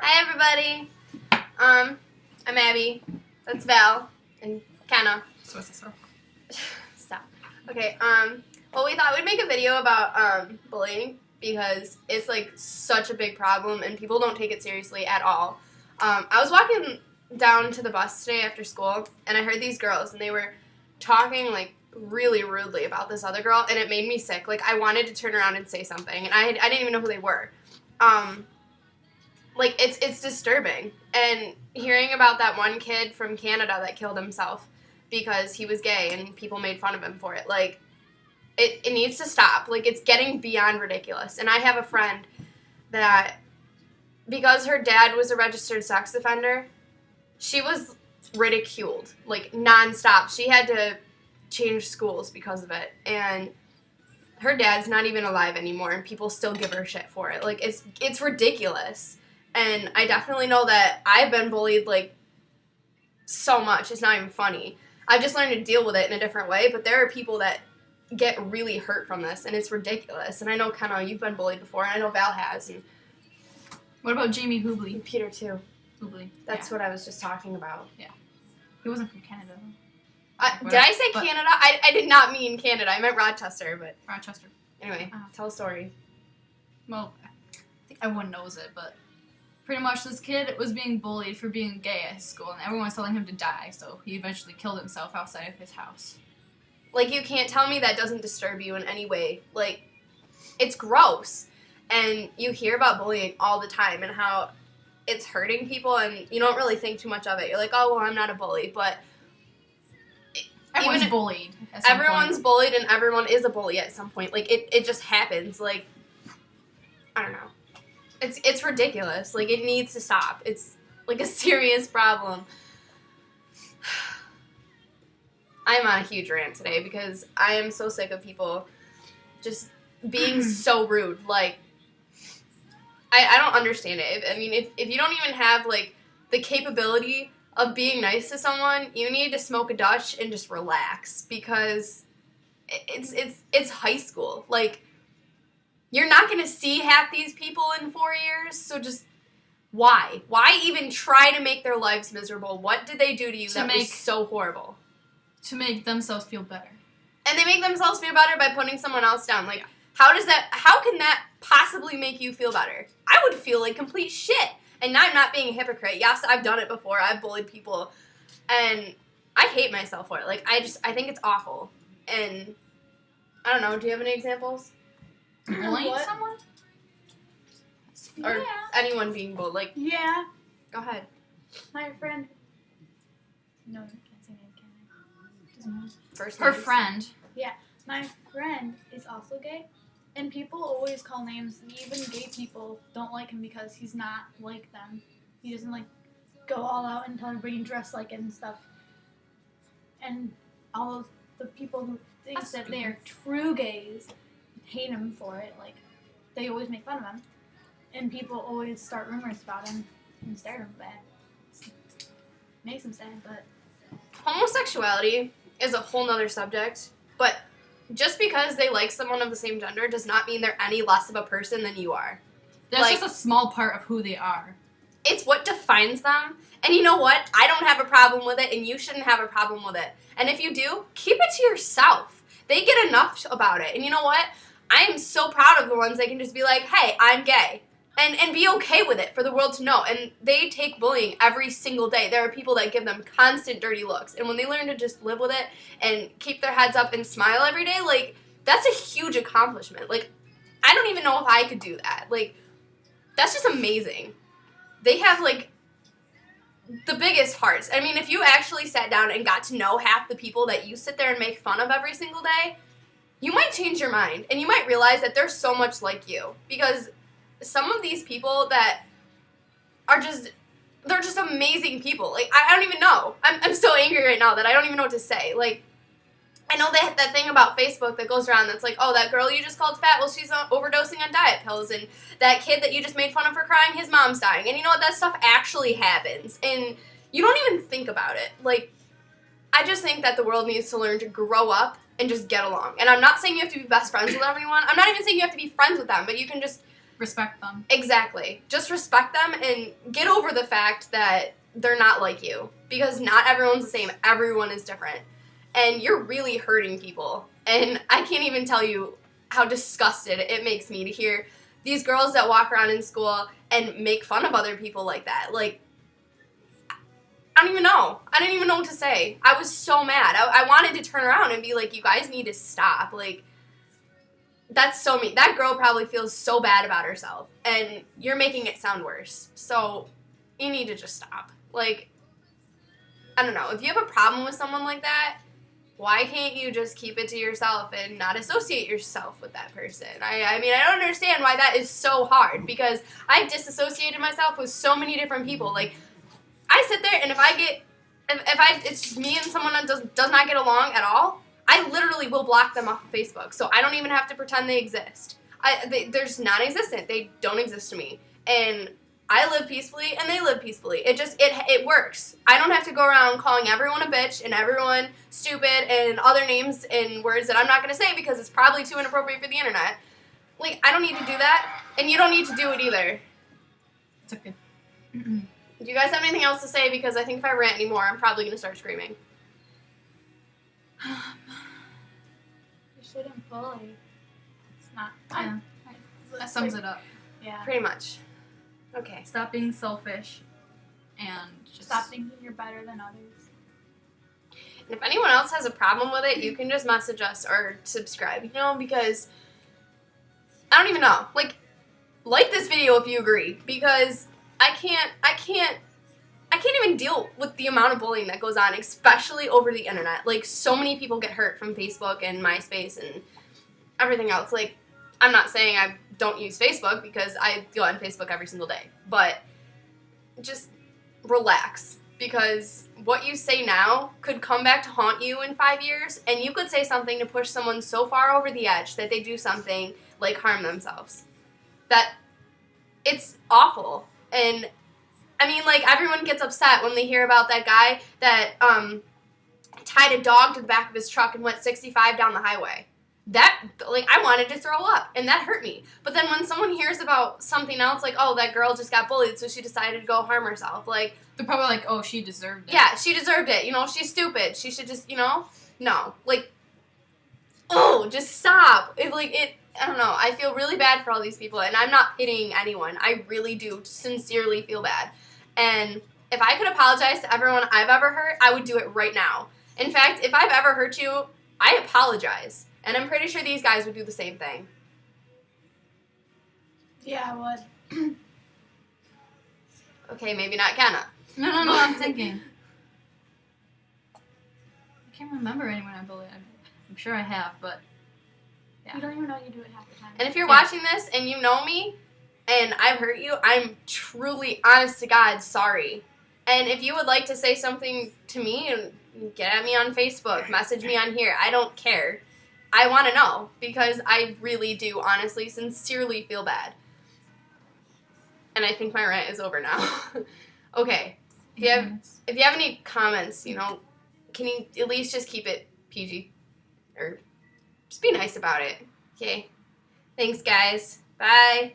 Hi everybody. I'm Abby. That's Val and Kenna. Stop. Okay. Well, we thought we'd make a video about bullying because it's like such a big problem and people don't take it seriously at all. I was walking down to the bus today after school and I heard these girls and they were talking like really rudely about this other girl and it made me sick. Like I wanted to turn around and say something and I didn't even know who they were. Like it's disturbing. And hearing about that one kid from Canada that killed himself because he was gay and people made fun of him for it, like it needs to stop. Like it's getting beyond ridiculous. And I have a friend that because her dad was a registered sex offender, she was ridiculed like nonstop. She had to change schools because of it. And her dad's not even alive anymore and people still give her shit for it. Like it's ridiculous. And I definitely know that I've been bullied like so much. It's not even funny. I've just learned to deal with it in a different way, but there are people that get really hurt from this and it's ridiculous. And I know Kenna, you've been bullied before and I know Val has. And what about Jamie Hubley? And Peter too. Hubley. That's what I was just talking about. Yeah. He wasn't from Canada. Did I say Canada? I did not mean Canada. I meant Rochester, but... Rochester. Anyway, tell a story. Well, I think everyone knows it, but pretty much this kid was being bullied for being gay at his school, and everyone was telling him to die, so he eventually killed himself outside of his house. Like, you can't tell me that doesn't disturb you in any way. Like, it's gross. And you hear about bullying all the time and how it's hurting people, and you don't really think too much of it. You're like, oh, well, I'm not a bully, but... Everyone's bullied at some Everyone's point. bullied and everyone is a bully at some point. Like, it just happens. Like, I don't know. It's ridiculous. Like, it needs to stop. It's, like, a serious problem. I'm on a huge rant today because I am so sick of people just being so rude. Like, I don't understand it. I mean, if you don't even have, like, the capability of being nice to someone, you need to smoke a Dutch and just relax because it's high school. Like, you're not going to see half these people in 4 years, so just why? Why even try to make their lives miserable? What did they do to you that was so horrible? To make themselves feel better. And they make themselves feel better by putting someone else down. Like, how can that possibly make you feel better? I would feel like complete shit. And I'm not being a hypocrite. Yes, I've done it before. I've bullied people. And I hate myself for it. Like, I think it's awful. And I don't know. Do you have any examples? Bullying someone? Or anyone being bullied? Like, yeah. Go ahead. My friend. No, I can't say name, can I? Doesn't matter. First Her names. friend. Yeah, my friend is also gay, and people always call names. Even gay people don't like him because he's not like them. He doesn't like go all out and tell everybody to dress like it and stuff. And all of the people who think that they are true gays hate him for it. Like, they always make fun of him, and people always start rumors about him and stare at him bad. It makes him sad, but Homosexuality is a whole nother subject, but just because they like someone of the same gender does not mean they're any less of a person than you are. That's Like, just a small part of who they are. it's what defines them. And you know what? I don't have a problem with it, and you shouldn't have a problem with it. And if you do, keep it to yourself. They get enough about it. And you know what? I am so proud of the ones that can just be like, hey, I'm gay. And be okay with it for the world to know. And they take bullying every single day. There are people that give them constant dirty looks. And when they learn to just live with it and keep their heads up and smile every day, like, that's a huge accomplishment. Like, I don't even know if I could do that. Like, that's just amazing. They have, like, the biggest hearts. I mean, if you actually sat down and got to know half the people that you sit there and make fun of every single day, you might change your mind. And you might realize that they're so much like you. Because some of these people that are they're just amazing people. Like, I don't even know. I'm so angry right now that I don't even know what to say. Like, I know that thing about Facebook that goes around that's like, oh, that girl you just called fat, well, she's overdosing on diet pills. And that kid that you just made fun of for crying, his mom's dying. And you know what? That stuff actually happens. And you don't even think about it. Like, I just think that the world needs to learn to grow up and just get along. And I'm not saying you have to be best friends with everyone. I'm not even saying you have to be friends with them. But you can just Respect them. Exactly. Just respect them and get over the fact that they're not like you. Because not everyone's the same. Everyone is different. And you're really hurting people. And I can't even tell you how disgusted it makes me to hear these girls that walk around in school and make fun of other people like that. Like, I don't even know. I didn't even know what to say. I was so mad. I wanted to turn around and be like, you guys need to stop. Like, that's so mean. That girl probably feels so bad about herself. And you're making it sound worse. So, you need to just stop. Like, I don't know. If you have a problem with someone like that, why can't you just keep it to yourself and not associate yourself with that person? I mean, I don't understand why that is so hard, because I've disassociated myself with so many different people. Like, I sit there and it's just me and someone that does not get along at all, I literally will block them off of Facebook. So I don't even have to pretend they exist. They're just non-existent. They don't exist to me. And I live peacefully and they live peacefully. It works. I don't have to go around calling everyone a bitch and everyone stupid and other names and words that I'm not going to say because it's probably too inappropriate for the internet. Like, I don't need to do that, and you don't need to do it either. It's okay. Do you guys have anything else to say? Because I think if I rant anymore, I'm probably going to start screaming. You shouldn't bully. It's not. Yeah. That sums it up. Yeah. Pretty much. Okay. Stop being selfish and just Stop thinking you're better than others. And if anyone else has a problem with it, you can just message us or subscribe, because I don't even know. Like this video if you agree, because I can't even deal with the amount of bullying that goes on, especially over the internet. Like, so many people get hurt from Facebook and MySpace and everything else. Like, I'm not saying I don't use Facebook, because I go on Facebook every single day, but just relax, because what you say now could come back to haunt you in 5 years, and you could say something to push someone so far over the edge that they do something like harm themselves. That it's awful. And I mean, like, everyone gets upset when they hear about that guy that tied a dog to the back of his truck and went 65 down the highway. That, like, I wanted to throw up, and that hurt me. But then when someone hears about something else, like, oh, that girl just got bullied, so she decided to go harm herself, like, they're probably like, oh, she deserved it. yeah, she deserved it. She's stupid. She should just, no. Like, oh, just stop. I don't know. I feel really bad for all these people, and I'm not pitying anyone. I really do sincerely feel bad. And if I could apologize to everyone I've ever hurt, I would do it right now. In fact, if I've ever hurt you, I apologize. And I'm pretty sure these guys would do the same thing. Yeah, I would. Okay, maybe not Kenna. No, I'm thinking. I can't remember anyone I bullied. I'm sure I have, but yeah. You don't even know you do it half the time. And if you're watching this and you know me and I've hurt you, I'm truly, honest to God, sorry. And if you would like to say something to me, get at me on Facebook, message me on here. I don't care. I want to know, because I really do, honestly, sincerely feel bad. And I think my rant is over now. Okay. If you have any comments, can you at least just keep it PG? Or just be nice about it. Okay. Thanks, guys. Bye.